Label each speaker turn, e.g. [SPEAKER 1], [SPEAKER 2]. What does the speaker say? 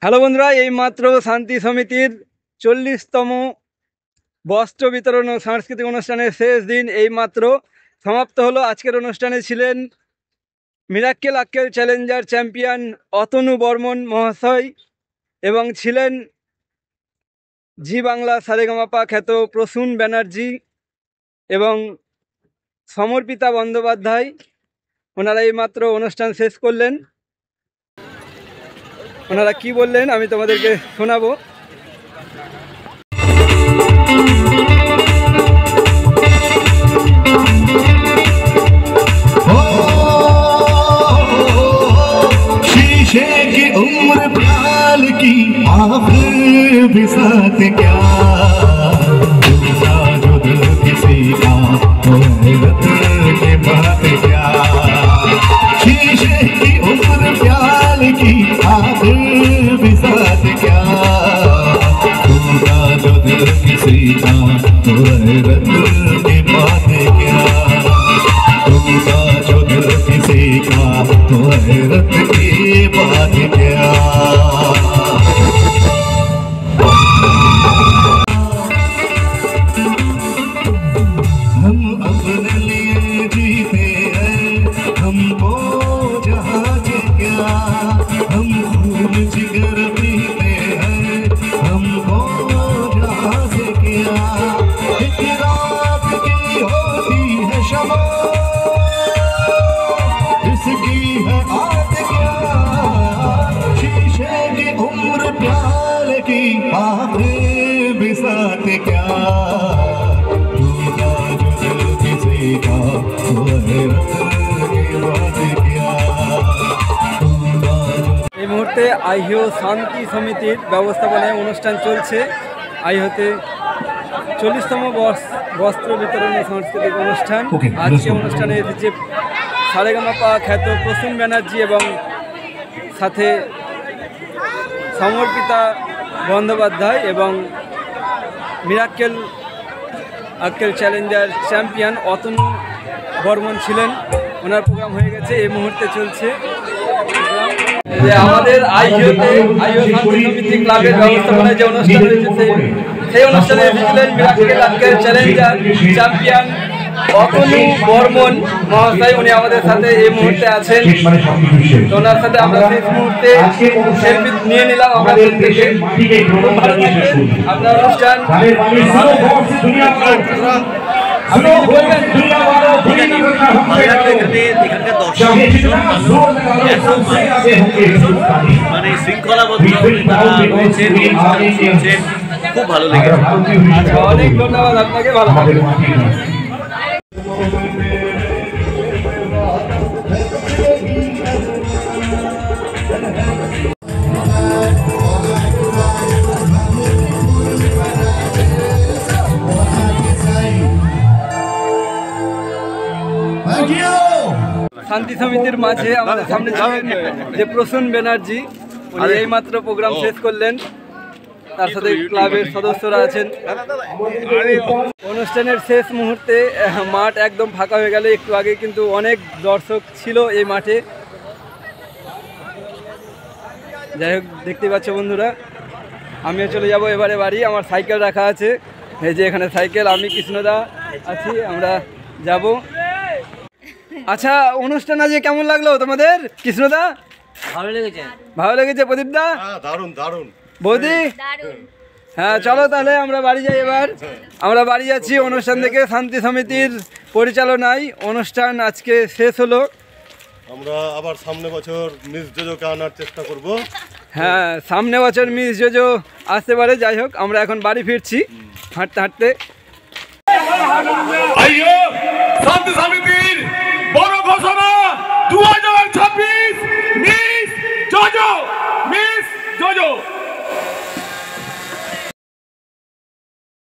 [SPEAKER 1] Hello বন্ধুরা, এইমাত্র শান্তি সমিতির 40তম বস্ত্র বিতরণ ও সাংস্কৃতিক অনুষ্ঠানের শেষ দিন এইমাত্র সমাপ্ত হলো। আজকের অনুষ্ঠানে ছিলেন মিরাক্কেল আক্কেল চ্যালেঞ্জার চ্যাম্পিয়ন অতনু বর্মন মহাশয় এবং ছিলেন জি বাংলা সারেগামাপা খ্যাত প্রসূন ব্যানার্জি এবং সমর্পিতা বন্দ্যোপাধ্যায়। ওনারা এইমাত্র অনুষ্ঠান শেষ করলেন। ওনারা কি বললেন আমি তোমাদেরকে শোনাবো।
[SPEAKER 2] शीशे की उम्र प्याल की आखिर भी साथ क्या जो दिल किसी का की बात क्या। शीशे की उम्र प्याल की आखिर भी साथ क्या जो दिल किसी का की बात क्या। जो दिल किसी का तो हैरत की बात क्या। हम अपने लिए जीते हैं, हमको जहाज क्या। हम खून जिगर पीते हैं, हमको जहाज क्या। एक रात की होती है शमा, इसकी है आद क्या। शीशे की उम्र प्याल की आखिर भी साथ क्या। जो दिल किसी का वो हैरत की बात क्या।
[SPEAKER 1] এই মুহূর্তে আইহো শান্তি সমিতির ব্যবস্থাপনায় অনুষ্ঠান চলছে। আইহোতে 40তম বস্ত্র বিতরণ ও সাংস্কৃতিক অনুষ্ঠান। আজকে অনুষ্ঠানে এসেছে সারেগামাপা খ্যাত প্রসূন ব্যানার্জি এবং সাথে সমর্পিতা বন্দ্যোপাধ্যায় এবং মিরাক্কেল আক্কেল চ্যালেঞ্জার চ্যাম্পিয়ন অতনু বর্মন ছিলেন। ওনার প্রোগ্রাম হয়ে গেছে, এই মুহূর্তে চলছে যে আমাদের আইহো শান্তি সমিতি ক্লাবের ব্যবস্থাপনায় যে অনুষ্ঠান হয়েছে সেই অনুষ্ঠানে এসেছিলেন মিরাক্কেল আক্কেল চ্যালেঞ্জার চ্যাম্পিয়ন অতনু বর্মন মহাশয়। উনি আমাদের সাথে এই মুহূর্তে আছেন। ওনার সাথে আমরা শেষ মুহূর্তে সেলফি নিয়ে নিলাম। আমরা খুব ভালো থাকবেন। আপনার অনুষ্ঠান আপনি কিছু বলবেন?
[SPEAKER 3] মানে শৃঙ্খলাবদ্ধ খুব ভালো লেগেছে।
[SPEAKER 1] আচ্ছা, অনেক ধন্যবাদ আপনাকে। ভালো থাকবেন। শান্তি সমিতির মাঝে আমাদের সামনে ছিলেন যে প্রসূন ব্যানার্জি, উনি এইমাত্র প্রোগ্রাম শেষ করলেন। তার সাথে ক্লাবের সদস্যরা আছেন। অনুষ্ঠানের শেষ মুহূর্তে মাঠ একদম ফাঁকা হয়ে গেল। একটু আগে কিন্তু অনেক দর্শক ছিল এই মাঠে। যাই হোক, দেখতে পাচ্ছ বন্ধুরা, আমিও চলে যাব এবারে বাড়ি। আমার সাইকেল রাখা আছে, এই যে এখানে সাইকেল। আমি কৃষ্ণদা আছি, আমরা যাব। আচ্ছা, অনুষ্ঠান আজকে কেমন লাগলো তোমাদের? কৃষ্ণদা
[SPEAKER 4] ভালো লেগেছে।
[SPEAKER 1] ভালো লেগেছে? প্রদীপদা
[SPEAKER 3] দারুণ দারুণ।
[SPEAKER 1] বৌদি হ্যাঁ, চলো তাহলে আমরা বাড়ি যাই। এবার আমরা বাড়ি যাচ্ছি অনুষ্ঠান থেকে। শান্তি সমিতির পরিচালনায় অনুষ্ঠান আজকে শেষ হলো।
[SPEAKER 3] আমরা আবার সামনে বছর মিস জোজোকে আনার চেষ্টা করব।
[SPEAKER 1] হ্যাঁ, সামনে বছর মিস জোজো আসতে পারে। যাই হোক, আমরা এখন বাড়ি ফিরছি হাঁটতে হাঁটতে।
[SPEAKER 5] শান্তি সমিতির বড় ঘোষণা।